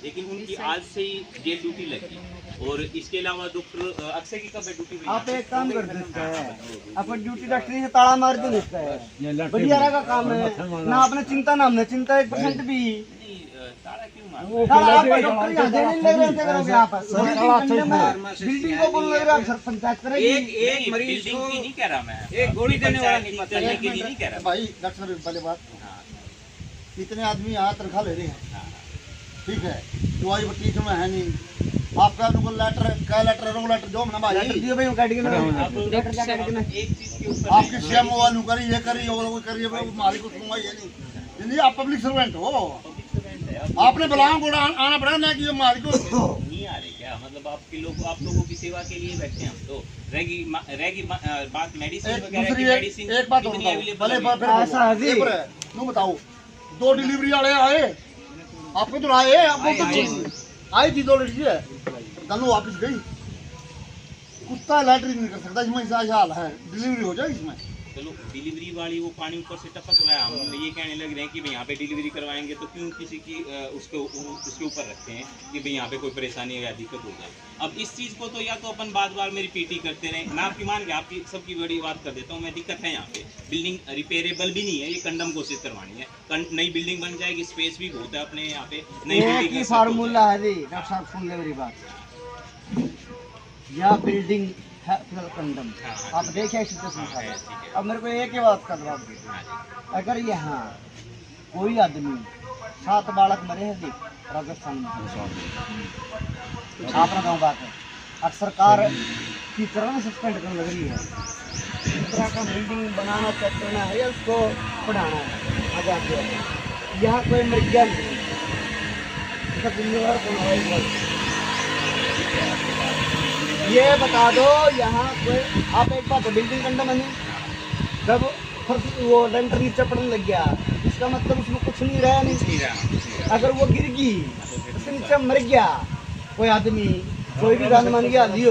लेकिन उनकी आज से ही जेल ड्यूटी लगी। और इसके अलावा डॉक्टर अक्षय की कब है ड्यूटी पे? आप एक काम कर देता है, अपन ड्यूटी डॉक्टरी से ताला मार दे देता है, बढ़िया का काम है ना। आपने चिंता ना, हमने चिंता 1% भी नहीं, ताला क्यों मार? ताला आप डॉक्टर यहाँ देने लग रहे हैं, क्या करोगे आप? बिल्डिंग को बोल रहे आप, सर पंचायत करेगी। एक मरीज बिल्डिंग की नहीं कह रहा मैं, एक गोली देने वाला नहीं पता चलने के लिए नहीं कह रहा भाई। डॉक्टर साहब पहले बात, इतने आदमी यहाँ तनख्वाह ले रहे हैं, ठीक है, दवाई बत्ती में है नहीं। आपका लेटर क्या लेटर रोग लेटर जो ना भाई एक चीज के ऊपर आपकी सीएम वालू करी ये करी वो करी मालिक को सुनवाई है नहीं। आप पब्लिक सर्वेंट हो, आपने बुलाया को आना पड़ा ना कि ये मालिक को नहीं आ रहे क्या? मतलब आपके लोग, आप लोगों की सेवा के लिए बैठे हैं हम तो। रहेगी बात मेडिसिन वगैरह की, मेडिसिन एक बात भले तू बताओ, 2 डिलीवरी वाले आए आपको तो आए, आपको आई थी 2 लड़की है, दोनों वापस गई। कुत्ता लैटरिन नहीं कर सकता, इसमें ऐसा हाल है, डिलीवरी हो जाए इसमें। चलो डिलीवरी वाली वो पानी ऊपर से टपक रहा है, हम ये कहने लग रहे हैं कि भाई यहाँ पे डिलीवरी करवाएंगे तो क्यों किसी की उसके ऊपर रखते हैं कि भाई यहाँ पे कोई परेशानी या दिक्कत हो जाए। अब इस चीज़ को तो या तो अपन बार में रिपीट ही करते रहें। मैं आपकी मान के आपकी सबकी बड़ी बात कर देता हूँ, मैं दिक्कत है यहाँ पे बिल्डिंग रिपेयरेबल भी नहीं है, ये कंडम घोषित करवानी है। नई बिल्डिंग बन जाएगी, स्पेस भी बहुत है अपने यहाँ पे, नई बिल्डिंग फार्मूला है जी। डॉक्टर साहब सुन ले मेरी बात, या बिल्डिंग है कंडम, आप देखे अब मेरे को एक ही बात का जवाब दीजिए। अगर यहाँ कोई आदमी 7 बालक मरे हैं राजस्थान में, आपका गाँव बात है, और सरकार की तरह सस्पेंड करने लग रही है। इस तरह का बिल्डिंग बनाना करना है या उसको पढ़ाना है, आजाद यहाँ कोई मर गया नहीं, इसका जिम्मेवार कौन है? ये बता दो यहाँ कोई, आप एक बात, बिल्डिंग कंडम है नहीं, जब वो लेंटर नीचे पड़ने लग गया, इसका मतलब उसमें कुछ नहीं रहा, नहीं रहा। अगर वो गिर गई, उसके नीचे मर गया कोई आदमी, कोई भी जान मान गया होगी,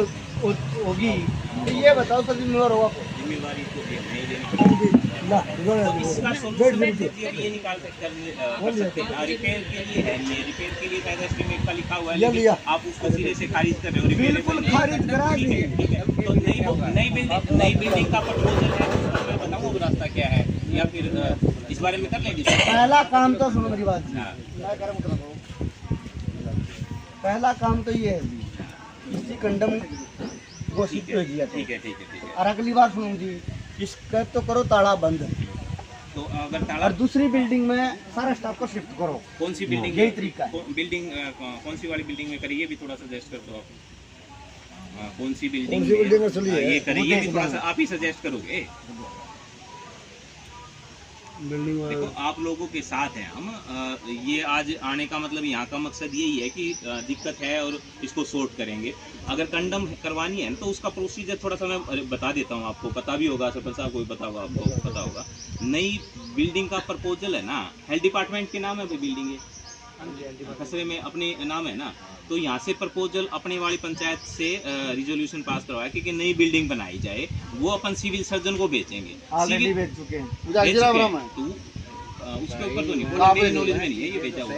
तो ये बताओ सर जिम्मेवार होगा? जिम्मेवारी तो ये निकाल सकते हैं, रिपेयर के लिए है, ये रिपेयर के लिए कायदा एस्टीमेट का लिखा हुआ है, आप उसको सिरे से खारिज कर रहे हो। बिल्कुल खारिज करा दी। तो नई बिल्डिंग का प्रपोजल है, मैं बताऊँ रास्ता क्या है, या फिर इस बारे में कर लेंगे? पहला काम तो सुनो मेरी बात, पहला काम तो ये है इसी कंडम घोषित हो गया, ठीक है। और अगली बार सुनो जी, इसका तो करो ताला बंद, तो अगर ताला, और दूसरी बिल्डिंग में सारा स्टाफ को शिफ्ट करो। कौन सी बिल्डिंग? यही तरीका है। बिल्डिंग कौन सी वाली बिल्डिंग में करिए, ये भी थोड़ा सजेस्ट कर दो आप। कौन सी बिल्डिंग ये करिए, ये भी थोड़ा सा आप ही सजेस्ट करोगे। देखो आप लोगों के साथ हैं हम, ये आज आने का मतलब यहाँ का मकसद यही है कि दिक्कत है और इसको सॉर्ट करेंगे। अगर कंडम करवानी है तो उसका प्रोसीजर थोड़ा सा मैं बता देता हूँ, आपको पता भी होगा, सरपंच साहब को भी पता होगा, आपको पता होगा। नई बिल्डिंग का प्रपोजल है ना, हेल्थ डिपार्टमेंट के नाम है वो बिल्डिंग है, कस्बे में अपने नाम है ना, तो यहाँ से प्रपोजल अपने वाली पंचायत से रिजोल्यूशन पास करवाया कि नई बिल्डिंग बनाई जाए, वो अपन सिविल सर्जन को बेचेंगे। ऑलरेडी बेच चुके हैं, तो उसके ऊपर तो नहीं बोला, मेरी नॉलेज में नहीं है ये बेचा हुआ।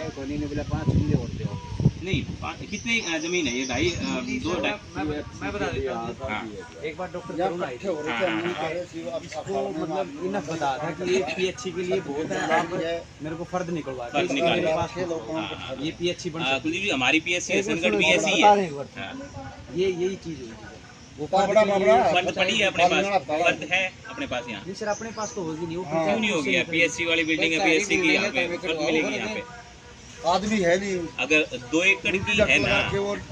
नहीं कितने जमीन है ये? 2.5 मैं बता देता हूँ। एक बार डॉक्टर इसको मतलब इनफ बताया था कि ये पीएचसी के लिए बहुत है, आप मेरे को फर्द निकलवा ये पीएचसी बन सकती है। हमारी पीएचसी हसनगढ़ पीएचसी है, ये यही चीज है, वो फर्द पड़ी है अपने पास, फर्द है अपने पास यहाँ। नहीं सर अपने पास तो होगी नहीं, वो क्यों नहीं होगी? पीएचसी वाली बिल्डिंग है, पीएचसी की यहाँ पे फर्द मिलेगी। यहाँ पे आदमी है नहीं, अगर 2 एकड़ की है ना,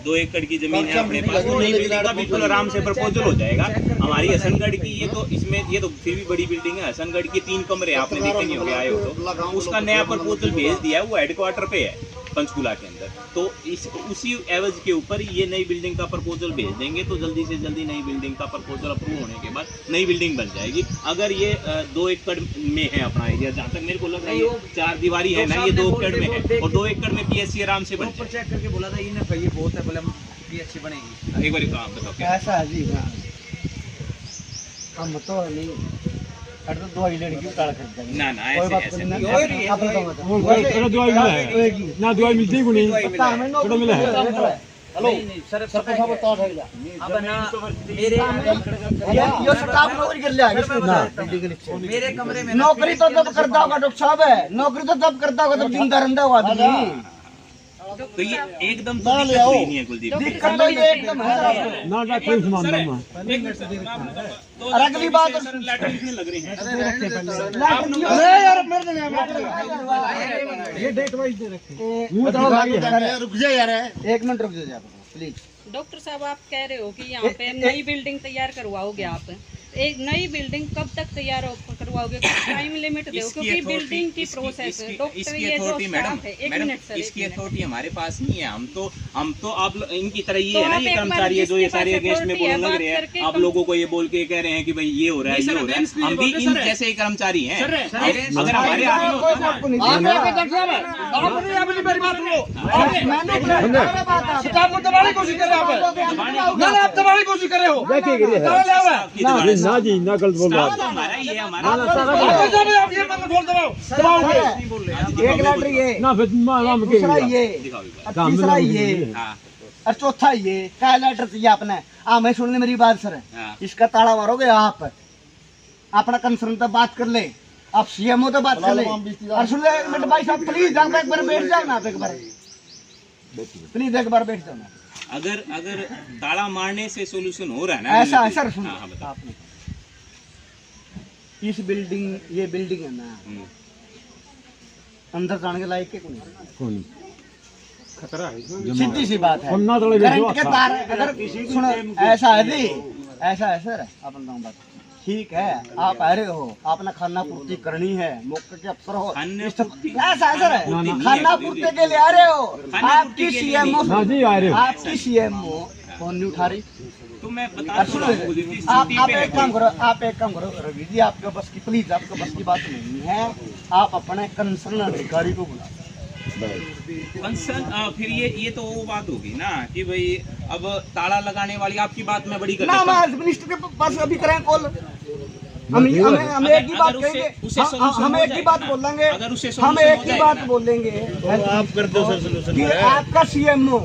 2 एकड़ की जमीन है अपने पास, तो नई बिल्डिंग का बिल्कुल आराम से प्रपोजल हो जाएगा। हमारी हसनगढ़ की ये तो, इसमें ये तो फिर भी बड़ी बिल्डिंग है, हसनगढ़ की 3 कमरे आपने देखे नहीं होंगे, आए हो तो, उसका नया प्रपोजल भेज दिया है, वो हेडक्वार्टर पे है पंचकूला के अंदर। तो उसी एवज के ऊपर ये नई बिल्डिंग का प्रपोजल भेज देंगे, तो जल्दी से जल्दी नई बिल्डिंग का प्रपोजल अप्रूव होने के बाद नई बिल्डिंग बन जाएगी। अगर ये 2 एकड़ में है अपना एरिया, जहाँ तक मेरे को लग रहा है ये 4 दीवारी है ना, ये 2 एकड़ में है, और 2 एकड़ में पीएचसी आराम से बन जाए। चेक करके बोला था ये बहुत है, बोले पीएचसी बनेगी। एक बार बताओ ऐसा है जी, हम तो नहीं अरे तो दवाई लेने की टाल कर देंगे ना ना कोई ऐसे बात ऐसे नहीं नहीं ना है। आप बताओ ना दवाई मिलती को नहीं पता हमें नौकरी मिला है। हेलो नहीं सर सरपंच साहब तार है जा अब ना मेरे ये स्टाफ नौकरी कर लिया बिल्डिंग के नीचे मेरे कमरे में नौकरी तो तब करता होगा डॉक्टर साहब है नौकरी तो तब करता होगा जब जिंदा रहता होगा आदमी तो ये एकदम ना तो ले दिक्कत आओ। कोई नहीं है कुलदीप जी। दिक्कत तो ये एकदम है साहब। ना ना कोई सामान ना और अगली बात लेटर लिखने लग रहे हैं। अरे यार मेरे ने ये डेट वाइज दे रखे रुक जा यार एक मिनट रुक जाइए आप प्लीज डॉक्टर साहब आप कह रहे हो कि यहाँ पे नई बिल्डिंग तैयार करवाओगे आप एक नई बिल्डिंग कब तक तैयार करवाओगे टाइम लिमिट दो क्योंकि बिल्डिंग की प्रोसेस है डॉक्टर इसकी ये जो अथॉरिटी मैडम स्टाफ है एक मैडम मिनट सर इसकी अथॉरिटी हमारे पास नहीं है। हम तो आप इनकी तरह ये तो है ना आप ये एक बार कर्मचारी है जो ये जिसके सारे पास अगेंस्ट में authority बोलने है, लग बात रहे हैं करके आप लोगों को ये बोल के कह रहे हैं कि भाई ये हो रहा है ये हो रहा है। हम भी इन जैसे ही कर्मचारी हैं। अगर हमारे हाथ में कोई होता आपको ना नहीं आप डॉक्टर साहब आपने अपनी मेरी बात सुनो मैंने बात स्टाफ को दबाने की कोशिश कर रहे हो आप ना आप दबाने की कोशिश कर रहे हो आपकी दोबारा ना जी ना गलत बोल रहा स्टाफ तो हमारा ही है हमारा आप ये मतलब बोल दबाओ एक लैटर ये ना फिर माम के दूसरा ये दिखाओ एक बार। और तीसरा ये हाँ और चौथा ये क्या लेटर चाहिए आपने मैं सुनने मेरी बात सर हाँ। इसका ताला मारोगे आप अपना कंसर्न तो बात कर ले आप सीएमओ तो बात कर ले और सुन ले एक मिनट भाई साहब प्लीज आप एक बार बैठ जाओ ना आप एक बार प्लीज एक बार बैठ जाओ ना अगर ताला मारने से सोल्यूशन हो रहा है ना ऐसा है सर सुनो हाँ, बताओ। आपने इस बिल्डिंग ये बिल्डिंग है ना हम्म। अंदर जाने के लायक है कोई कौन सीधी सी बात है पन्ना तले जो करंट के तार अगर सुनो ऐसा है जी ऐसा है सर अपन बताऊं बात ठीक है आप आ रहे हो आपने खाना पूर्ति करनी है मौके के अफसर हो खाना इस सब- पूर्ति- ऐसा है सर खाना पूर्ति खाना नहीं है, पूर्ति दीदी। के लिए आ रहे हो खाना आपकी पूर्ति के लिए सीएमओ ना जी आ रहे हो आपकी सीएमओ फोन नहीं उठा रही तो मैं बता और तो सुनो रहा हूँ कुलदीप जी, आप छुट्टी पे है एक काम करो आप एक काम करो रवि जी आपके बस की प्लीज आपके बस की बात नहीं है आप अपने कंसर्न अधिकारी को बुलाओ कंसर्न फिर ये तो वो बात होगी ना कि भाई अब ताला लगाने वाली आपकी बात मैं बड़ी कर ना देता हूँ। मैं मिनिस्टर के पास अभी करें कॉल हम हम एक ही बात अगर कहेंगे उससे solution हम हो एक ही जाएगा। बात बोलेंगे अगर उससे हम solution एक हो ही जाएगा बात ना। बोलेंगे आप कर दो सर सोल्यूशन कि आपका सीएमओ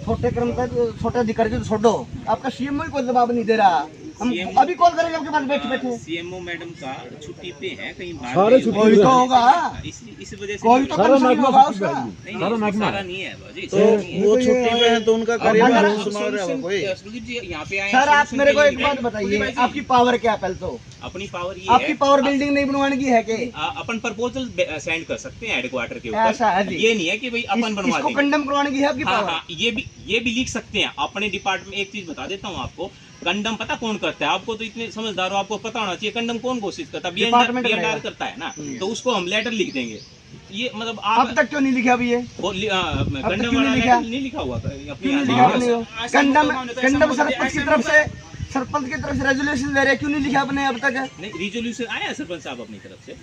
छोटे कर्मचारी छोटे अधिकारी को छोड़ो आपका सीएमओ ही कोई जवाब नहीं दे रहा हम CMO अभी कॉल करेंगे आपके पास बैठे बैठे सीएमओ मैडम का छुट्टी पे है कहीं बाहर सारे गई छुट्टी हुई कोई है। तो होगा इस वजह से कोई तो सारा कंसर्न महकमा होगा छुट्टी उसका पे है। नहीं, सारा नहीं, महकमा सारा नहीं है बाजी, तो सारा नहीं है। वो छुट्टी पे है तो उनका कार्य अगर भार आप संभाल रहा है कोई सुदीप जी यहाँ पे आए सर आप solution मेरे के को लिए एक नहीं बात आए। बताइए आपकी पावर क्या पहले तो अपनी पावर ये आपकी है पावर बिल्डिंग नहीं बनवाने की है कि अपन प्रपोजल सेंड कर सकते हैं हेडक्वार्टर के ऐसा है ऊपर जी। ये नहीं है कि भाई अपन बनवा इसको देंगे कंडेम करवाने की है आपकी हाँ पावर हाँ ये भी लिख सकते हैं अपने डिपार्टमेंट। एक चीज बता देता हूँ आपको कंडम पता कौन करता है आपको तो इतने समझदार हो आपको पता होना चाहिए कंडम कौन घोषित करता है Department बीएनआर करेगा। करता है ना तो उसको हम लेटर लिख देंगे ये मतलब अब आप तक क्यों नहीं लिखा अभी ये कंडम क्यों वाला नहीं लिखा? लेटर नहीं लिखा हुआ था अपनी क्यों नहीं यहाँ लिखा से। आपने कंडम कंडम सरपंच की तरफ से रेजुलेशन दे रहे क्यों नहीं लिखा आपने अब तक नहीं रिजोल्यूशन आया है सरपंच साहब अपनी तरफ से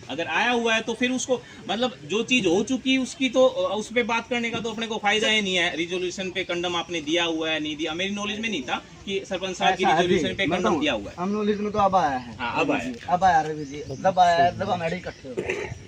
अगर आया हुआ है तो फिर उसको मतलब जो चीज हो चुकी है उसकी तो उस पे बात करने का तो अपने को फायदा ही नहीं है। रिजोल्यूशन पे कंडम आपने दिया हुआ है नहीं दिया मेरी नॉलेज में नहीं था कि सरपंच साहब की ऐसा है जी, रिजोल्यूशन पे मैं कंडम बताऊं, दिया हुआ है। हम नॉलेज में तो अब आया है हाँ, अब आया है। अब आया रवि जी जब आया है, जब हमारे इकट्ठे हो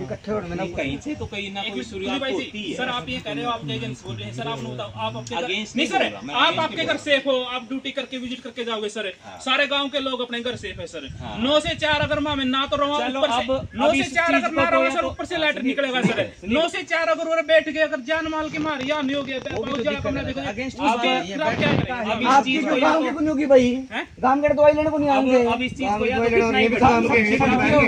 इकट्ठे हो नहीं, कहीं से तो कहीं ना कोई शुरुआत तो होती है। सर आप ये कह रहे हो आप एजेंट्स बोल रहे हैं सर आप बताओ आप अपने Against नहीं नहीं सर बोल रहा, मैं आप against आपके नहीं घर सेफ हो आप ड्यूटी करके विजिट करके जाओगे सर सारे गांव के लोग अपने घर सेफ है सर हाँ। 9 से 4 अगर मैं ना तो रहा चलो, ऊपर से अब 9 इस से 4 चीज अगर को ना तो रहा या सर तो- ऊपर से लाइटर निकलेगा सर 9 से 4 अगर वो बैठ गए अगर जान माल की मार या नहीं हो गया तो जाके अपना देखो अगेंस्ट आप क्या करेंगे अब इस आपकी चीज क्यों को या गाँव तो- की क्यों नहीं होगी भाई हैं? गाँव के दवाई लेने को नहीं आएंगे अब इस चीज को या तो गाँव के कितना ही दवाई बढ़ा लेने लो,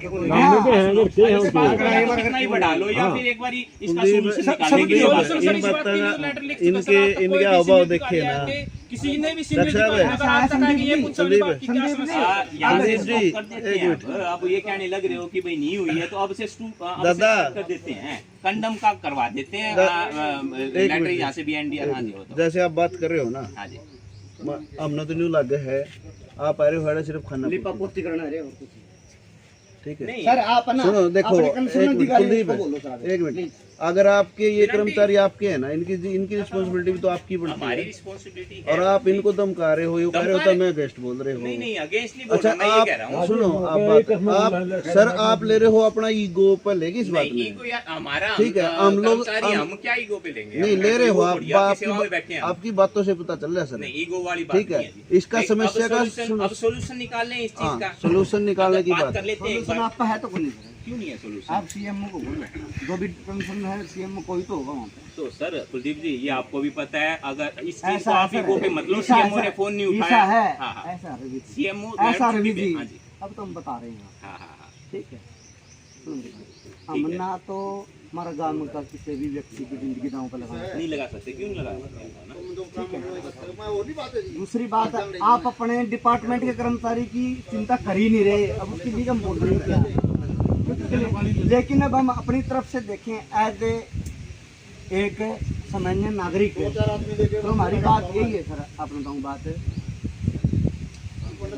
को नहीं आएंगे। गाँव के हैं अगर के इस बात को या तो हैं कितना ही बढ़ा लो या फिर एक बार इसका कुलदीप, सोल्यूशन निकालने के लिए बात सर, करो। सर, इन इस बात बात की का- लेटर लिख चुका, सर, इनके आपका कोई इनके भी हाव सिग्नेचर देखिए कार्ड ना है, किसी ने भी डॉक्टर साहब है। अगर आज तक आके ये पूछ वाली बात की क्या समस्या है? यहाँ से संदीप जी, stop कर देते हैं अब ये कहने लग रहे हो कि भाई नहीं हुई है तो अब से दादा। कर देते हैं कंडम का करवा देते हैं एक लेटर मिनट। यहाँ से बी एनडीआर हाँ जी हो तो जैसे आप बात कर रहे हो ना हाँ जी हमने तो न्यू लागे है आप आ रहे हो है सिर्फ खाना लिपा पोती करना है और कुछ ठीक है नहीं सर आप ना सुनो देखो अपने एक कंसर्न मिनट अधिकारी कुलदीप को बोलो सर एक मिनट अगर आपके ये कर्मचारी आपके हैं ना, इनकी रिस्पॉन्सिबिलिटी भी तो आपकी बनती हमारी है। रिस्पॉन्सिबिलिटी है। और आप इनको धमका रहे हो, ये कह रहे हो तो मैं अगेंस्ट बोल रहे हो। नहीं नहीं अगेंस्ट नहीं बोल अच्छा रहा, मैं ये कह रहा आप हूँ। सुनो, आप सर आप ले रहे हो अपना ईगो पर लेगी इस बात नहीं में। ईगो यार हमारा, ठीक है, हम लोग हम क्या ईगो पे लेंगे? नहीं ले रहे हो आप, बैठे हैं आपकी बातों से पता चल रहा है सर। नहीं ईगो वाली बात ठीक है, नहीं है। इसका समस्या का अब सोल्यूशन निकालने इस चीज का, सोल्यूशन निकालने की बात कर लेते हैं एक बार। आपका है तो कोई नहीं, क्यों नहीं है सोल्यूशन? आप सीएमओ को बोलो, जो भी कंसर्न है सीएमओ कोई तो होगा वहाँ पे। तो सर कुलदीप जी ये आपको भी पता है, अगर इस चीज को ऐसा आप ईगो पे मतलब ऐसा सीएमओ ने फोन नहीं ऐसा उठाया है, हाँ, हाँ। ऐसा रवि जी, सीएमओ ऐसा रवि जी, हाँ जी अब तो हम बता रहे हैं, हाँ हाँ हाँ ठीक है। हम ना तो हमारा गांव का किसी भी व्यक्ति की जिंदगी दांव पर लगा, नहीं लगा सकते, क्यों नहीं लगा सकते? दूसरी बात है, आप अपने डिपार्टमेंट के कर्मचारी की चिंता कर ही नहीं रहे, अब उसके लिए हम बोल रहे हैं क्या? लेकिन अब हम अपनी तरफ से देखें एज एक सामान्य नागरिक है, तो हमारी बात यही है सर, आप बताऊँ बात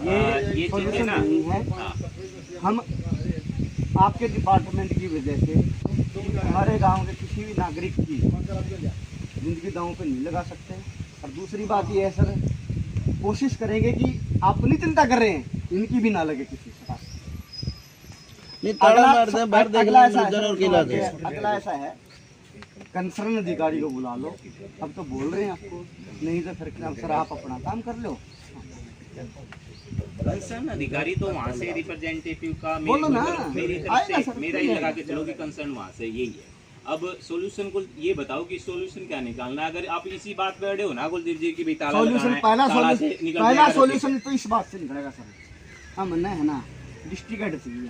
ये सोल्यूशन नहीं है। हम आपके डिपार्टमेंट की वजह से हमारे गांव के किसी भी नागरिक की जिंदगी दांव पे नहीं लगा सकते। और दूसरी बात ये है सर, कोशिश करेंगे कि आप अपनी चिंता कर रहे हैं, इनकी भी ना लगे किसी से। अगला ऐसा है, कंसर्न अधिकारी को बुला लो, अब तो बोल रहे हैं आपको, नहीं तो फिर सर आप अपना काम कर लो। कंसर्न अधिकारी तो वहाँ से रिप्रेजेंटेटिव का बोलो ना, मेरी तरफ से मेरा ही लगा के चलो कि कंसर्न वहाँ से यही है। अब सॉल्यूशन को ये बताओ कि सॉल्यूशन क्या निकालना है। अगर आप इसी बात पे अड़े हो ना कुलदीप जी की भी ताला सॉल्यूशन निकल पहला सॉल्यूशन तो इस बात से निकलेगा सर, हम ना है ना डिस्ट्रिक्ट हेड चाहिए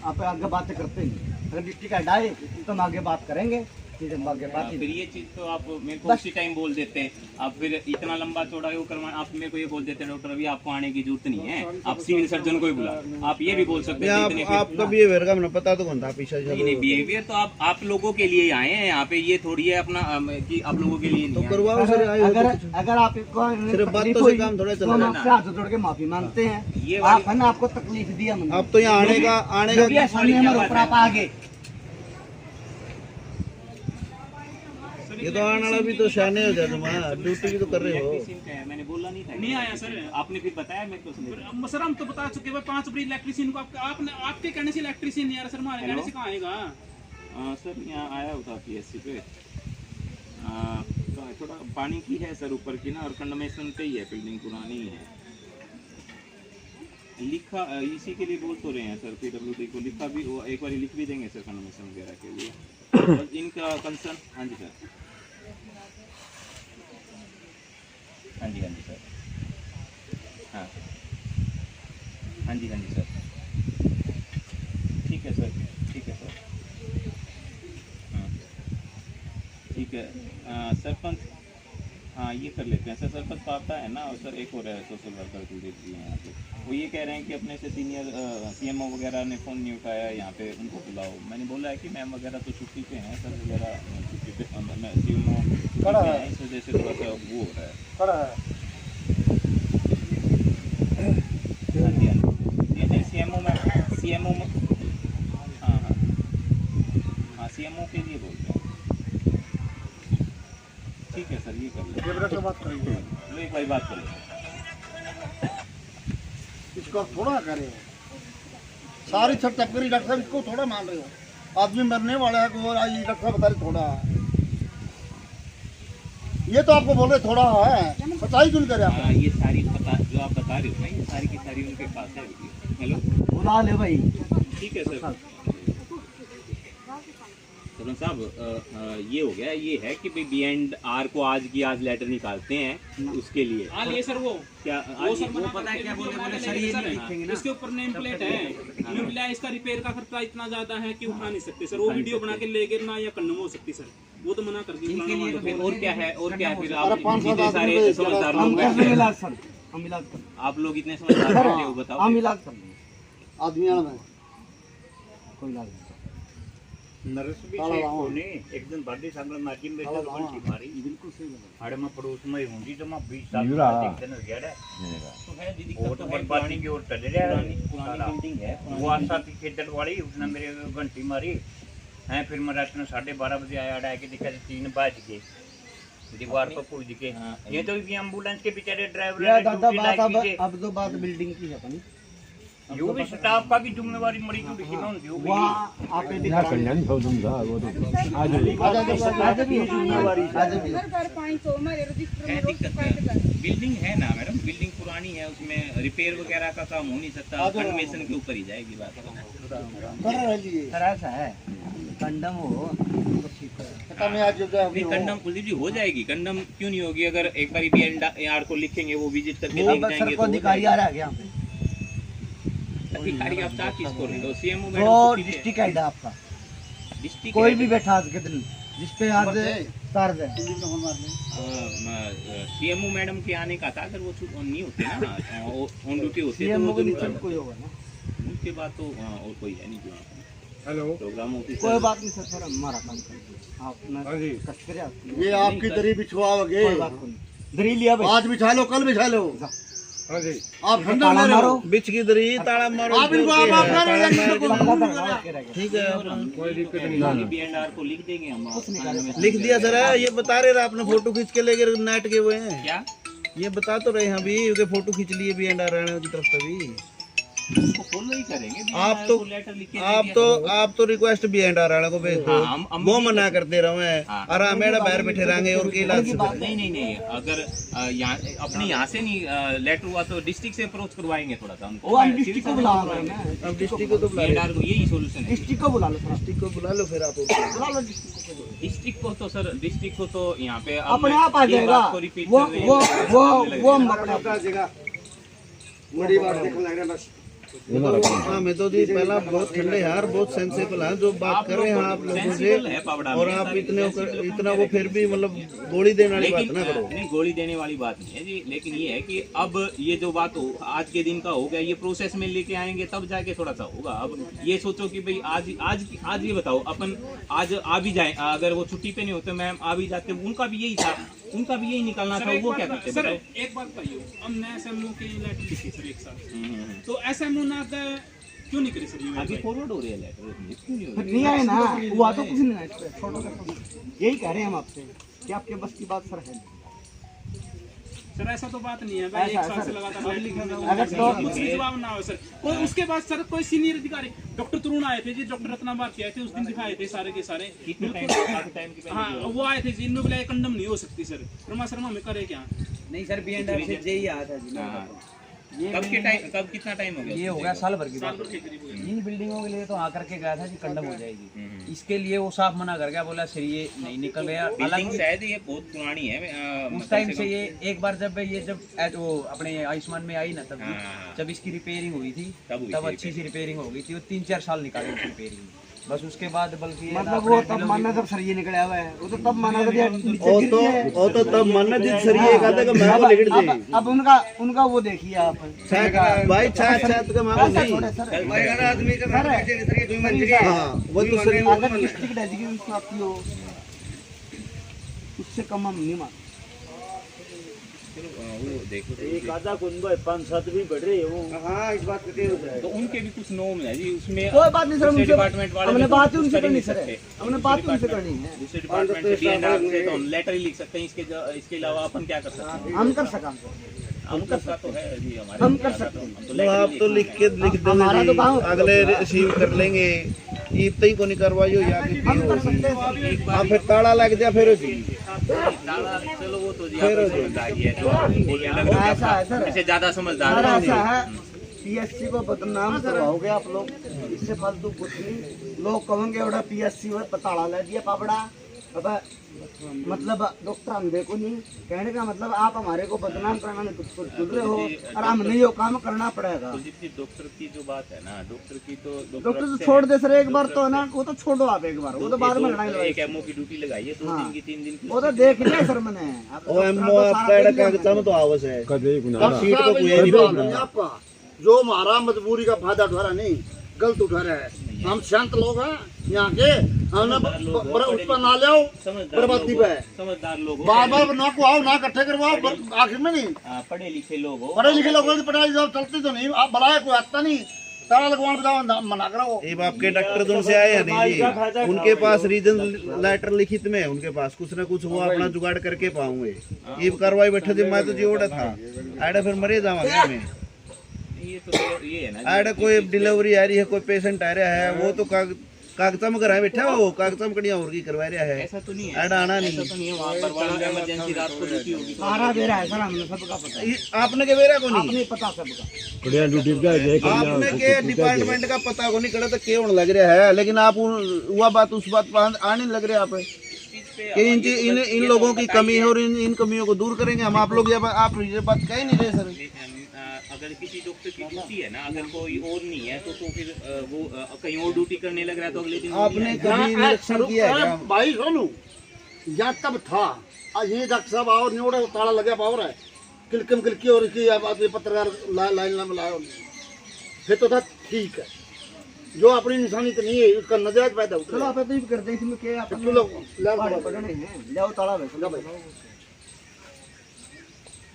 आप आगे बातें करते हैं, अगर डिस्ट्रिक्ट हेड आए तो हम आगे बात करेंगे, फिर ये चीज तो आप मेरे को उसी टाइम बोल देते हैं। आप फिर इतना लंबा चौड़ा वो करवा, आप मेरे को ये बोल देते हैं डॉक्टर अभी आपको आने की जरूरत नहीं है, आप सिविल सर्जन को ही बुला। आप ये भी बोल सकते हैं आपका बिहेवियर का पता तो बनता पीछे। नहीं बिहेवियर तो आप लोगों के लिए आए हैं यहाँ पे, ये थोड़ी है अपना कि आप लोगों के लिए नहीं करवाओ सर। अगर आप सिर्फ बातों से काम थोड़ा चला आपसे हाथ जोड़ के माफी मांगते हैं, ये आप है ना, आपको तकलीफ दिया मैंने, आप तो यहाँ आने का ऊपर आप आगे ये तो आने वाला भी तो शाने हो जाए, तुम ड्यूटी भी तो कर रहे हो। मैंने बोला नहीं था, नहीं आया सर, आपने फिर बताया मेरे को। सर हम तो बता चुके हैं 5 बड़ी इलेक्ट्रिशियन को, आपने आपके कहने से इलेक्ट्रिशियन नहीं आ रहा सर, हमारे कहने से कहाँ आएगा? सर यहाँ आया होता पीएससी पे, तो थोड़ा पानी की है सर ऊपर की ना, और कंडमेशन पे ही है, बिल्डिंग पुरानी है। लिखा इसी के लिए बोल तो रहे हैं सर, पीडब्ल्यूडी को लिखा भी, वो एक बार लिख भी देंगे सर कंडमेशन वगैरह के लिए। और इनका कंसर्न, हाँ जी सर, हाँ जी सर, हाँ हाँ जी सर, ठीक है सर, ठीक है सर, हाँ ठीक है। सरपंच, हाँ ये कर लेते हैं सर, सरपंच पाता है ना, और सर एक और है सोशल वर्कर कुलदीप जी हैं यहाँ पे, वो ये कह रहे हैं कि अपने से सीनियर सीएमओ वगैरह ने फ़ोन नहीं उठाया यहाँ पे, उनको बुलाओ। मैंने बोला है कि मैम वगैरह तो छुट्टी पे हैं सर वगैरह, छुट्टी पे सीएमओ इस वजह से थोड़ा सा वो हो रहा है। हाँ जी हाँ सीएमओ में हाँ हाँ हाँ सीएमओ के लिए बोलते हैं। ठीक है सर, ये कर लो, एक बार बात करें, इसको थोड़ा करें, सारी छत टपकरी डॉक्टर साहब इसको थोड़ा मान रहे हो, आदमी मरने वाला है को ये डॉक्टर साहब बता रहे थोड़ा, ये तो आपको बोल रहे थोड़ा है, सच्चाई क्यों करे आप? ये सारी पता जो आप बता रहे हो ना, ये सारी की सारी उनके पास है। हेलो बुला ले भाई, ठीक है सर। सरपंच साहब ये हो गया, ये है कि भाई बियॉन्ड आर को आज की आज लेटर निकालते हैं उसके लिए। हाँ ये सर, वो क्या वो सर वो पता है क्या बोले सर, ये नहीं लिखेंगे ना, इसके ऊपर नेम प्लेट है, नेम प्लेट, इसका रिपेयर का खर्चा इतना ज्यादा है कि उठा नहीं सकते सर, वो वीडियो बना के ले गए ना, या कंडम हो सकती सर, वो तो मना कर दी। फिर और क्या है, और क्या है फिर आप इतने सारे समझदार लोग बैठे हैं, आप लोग इतने समझदार बैठे हो, बताओ हम इलाज कर लेंगे, आदमी में कोई इलाज नहीं। नरस भी से कोने एक दिन बर्थडे सांगल मार्जिन में तो घंटी मारी बिल्कुल सही बोला अरे मैं पड़ोस में हूंगी तो मैं 20 साल देखते न गया तो है दीदी वो तो बर्बादी की ओर चले रहा है पुरानी बिल्डिंग है वो आशा की खेतड़ वाली उसने मेरे घंटी मारी है फिर मैं रात में 12:30 बजे आया अड़ा के देखा 3 बज गए दीवार पर पूछ के ये तो एम्बुलेंस के बेचारे ड्राइवर अब तो बात बिल्डिंग की है अपनी यो भी स्टाफ का भी जिम्मेवारी मरी तो किसी में होती होगी वहाँ आपे ना कल्याण भाव दूंगा वो तो आज भी जिम्मेवारी है दिक्कत बिल्डिंग है ना मैडम बिल्डिंग पुरानी है उसमें रिपेयर वगैरह का काम हो नहीं सकता कन्वेंशन के ऊपर ही जाएगी बात सर ऐसा है कंडम हो नहीं कंडम कुलदीप जी हो जाएगी कंडम क्यों नहीं होगी अगर एक बार BNR को लिखेंगे वो विजिट करके देख जाएंगे तो अधिकारी आ रहा है यहाँ पे अधिकारी आप चाह किसको रहे हो CMO वो मैडम डिस्ट्रिक्ट हेड है आपका डिस्ट्रिक्ट कोई भी बैठा आज के दिन जिस पे आज तर्ज है CMO मैडम के आने का था अगर वो नहीं होते ना ऑन ड्यूटी होते तो वो नीचे कोई होगा ना उसके बाद तो और कोई है नहीं जो हेलो प्रोग्राम ऑफिसर कोई बात नहीं सर हमारा काम कर आप कट करे ये आपकी दरी बिछवाओगे कोई बात नहीं दरी लिया भाई आज बिछा लो कल बिछा लो हाँ जी आप ठंडा ले रहे हो बिच की दरी ताला मारो आप इनको आप ठीक है कोई दिक्कत नहीं BNR को लिख देंगे हम लिख दिया सर ये बता रहे आपने फोटो खींच के लेके नेट के हुए हैं क्या ये बता तो रहे हैं अभी कि फोटो खींच लिए भी एंड रहने की तरफ से भी उसको फॉलो ही करेंगे आप तो रिक्वेस्ट भी एंड रहने को भेज दो हम वो मना करते रहे हैं और मेरा बाहर बैठे रहेंगे और के इलाज से नहीं अगर यहाँ अपने यहाँ से नहीं लेटर हुआ तो डिस्ट्रिक्ट से अप्रोच करवाएंगे थोड़ा सा वो हम डिस्ट्रिक्ट को बुला रहे हैं ना अब डिस्ट्रिक्ट को तो बुला BNR को यही सोल्यूशन है डिस्ट्रिक्ट को बुला लो डिस्ट्रिक्ट को बुला लो फिर आप बुला लो डिस्ट्रिक्ट को डिस्ट्रिक्ट को तो सर डिस्ट्रिक्ट को तो यहाँ पे अपने आप आ जाएगा वो हम अपने आप आ जाएगा बड़ी बात देखने लग रहा है बस हाँ मैं तो जी पहला बहुत ठंडे यार बहुत सेंसिबल है जो बात कर रहे हैं आप लोगों से और आप इतना वो फिर भी मतलब गोली देने वाली बात ना करो नहीं गोली देने वाली बात नहीं है जी लेकिन ये है कि अब ये जो बात हो आज के दिन का हो गया ये प्रोसेस में लेके आएंगे तब जाके थोड़ा सा होगा अब ये सोचो कि भाई आज ये बताओ अपन आज आ भी जाए अगर वो छुट्टी पे नहीं होते मैम आ भी जाते उनका भी यही था उनका भी यही निकलना था वो क्या करते सर एक बात बताइए हमने SMO की लेटर लिखी सर एक साल तो SMO ना क्यों नहीं करी सर आगे फॉरवर्ड हो रही है लेटर क्यों नहीं हो रही नहीं आए ना हुआ तो कुछ नहीं है इस पे छोड़ो यही कह रहे हैं हम आपसे कि आपके बस की बात सर है सर ऐसा तो बात नहीं है भाई एक साल से लगातार अगर तो जवाब ना हो सर और उसके बाद सर कोई सीनियर अधिकारी डॉक्टर तरुण आए थे जी डॉक्टर रत्नाबाद के आए थे उस दिन दिखाए थे सारे के सारे हाँ वो आए थे जी इनमें बोला कंडम नहीं हो सकती सर रमा शर्मा में करे क्या नहीं सर BNR से जेई आया था जी कब कितना टाइम हो गया ये हो गया साल भर की बात इन बिल्डिंगों के लिए तो आकर के गया था कि कंडम हो जाएगी इसके लिए वो साफ मना कर गया बोला सर ये नहीं निकल गया बिल्डिंग शायद ये बहुत पुरानी है उस टाइम से ये एक बार जब वो अपने आयुष्मान में आई ना तब जब इसकी रिपेयरिंग हुई थी तब अच्छी सी रिपेयरिंग हो गई थी वो 3-4 साल निकाले उसकी रिपेयरिंग बस उसके बाद बल्कि मतलब वो तब मानना जब सर ये निकल आया है वो तो तब माना वो तो तब मानना जिस सर ये कहते कि मैं वो लिख दे अब उनका वो देखिए आप भाई छात का मामला नहीं हाँ वो तो सर अगर डिस्ट्रिक्ट एजुकेशन प्राप्ति हो उससे कम हम नहीं मानते वो देखो एक आधा कुंबा 5-7 भी बढ़ रहे हो हाँ इस बात पे तो उनके भी कुछ नॉर्म है जी उसमें कोई बात नहीं सर डिपार्टमेंट वाले हमने बात उनसे करनी सर हमने बात उनसे करनी है दूसरे डिपार्टमेंट से BNR से तो हम लेटर ही लिख सकते हैं इसके अलावा अपन क्या कर सकते हैं हम कर सकते हम कर सकते तो है जी हमारे हम कर सकते हैं आप तो लिख दो अगले रिसीव कर लेंगे इतना ही को नहीं करवाइयो या आप फिर ताला लग जाए फिर चलो वो तो जी समझदारी है जो बोलने लगे ऐसा है सर इससे ज्यादा समझदार ऐसा है PSC को बदनाम करवाओगे आप लोग इससे फालतू कुछ नहीं लोग कहेंगे बड़ा PSC में ताला लग दिया पापड़ा अब मतलब डॉक्टर हम देखो नहीं कहने का मतलब आप हमारे को बदनाम करना में कुछ जुड़ रहे हो और हम नहीं हो काम करना पड़ेगा डॉक्टर की जो बात है ना डॉक्टर की तो डॉक्टर तो छोड़ दे सर एक बार तो ना वो तो छोड़ो आप एक बार वो तो बाद में लड़ाई एक एमओ की ड्यूटी लगाई है 2 दिन की 3 दिन की वो तो देख लिया सर मैंने ओ एमओ आपका कागज में तो आवश्यक है कदे गुना सीट को कोई नहीं आपका जो हमारा मजबूरी का फायदा उठा रहा नहीं गलत उठा रहा है। हम शांत लोग हैं यहाँ के, हमने उस पर ना ले बर्बादी पे समझदार लोग बार बार ना को आओ ना इकट्ठे करवाओ, आखिर में नहीं पढ़े लिखे लोग हो, पढ़े लिखे लोगों की पढ़ाई जब चलती तो नहीं, आप बुलाए कोई आता नहीं, ताला लगवाने बताओ मना करो। ये आपके डॉक्टर तो उनसे आए हैं नहीं जी, उनके पास रीजन लेटर लिखित में है, उनके पास कुछ ना कुछ वो अपना जुगाड़ करके पाऊंगे। ये कार्रवाई बैठे थे, मैं तो जी ओड़ा था आड़ा फिर मरे जावांगे हमें। ये तो ये है ना, आड़ा कोई डिलीवरी आ रही है, कोई पेशेंट आ रहा है, वो तो कागजा में करा बैठा वो कागजा में कड़िया और की करवा रहा है, ऐसा तो नहीं है, आड़ा आना नहीं। ऐसा तो नहीं है, वहाँ पर वाला इमरजेंसी रात को ड्यूटी होगी, सारा बेरा है सर, हमने सबका पता है। आपने के बेरा को नहीं, आपने पता सबका, बढ़िया ड्यूटी पे है, आपने के डिपार्टमेंट का पता को नहीं करा तो क्यों लग रहा है, लेकिन आप हुआ बात उस बात पर आने लग रहे आप कि इन लोगों की कमी है और इन कमियों को दूर करेंगे हम। आप लोग आप ये बात कह ही नहीं रहे सर। अगर किसी डॉक्टर की ड्यूटी है ना, अगर कोई और नहीं है तो फिर वो कहीं और ड्यूटी करने लग रहा है तो अगले दिन आपने कभी निरीक्षण किया है क्या? भाई सोनू यहाँ तब था, आज ये डॉक्टर साहब आओ नहीं ताला लगे पावर है, किलकम किलकी और की आप ये पत्रकार लाइन में लाए फिर तो था ठीक है, जो अपनी इंसानियत नहीं है उसका नजायज पैदा होता है। चलो आप तो कर दें इसमें क्या आप लोग पकड़ने हैं, ले आओ ताला भाई,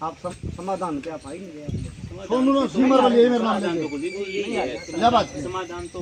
आप समाधान पे आप आई नहीं सोनू ने सिमर वाली मेरे नाम समाधान तो ले बात समाधान तो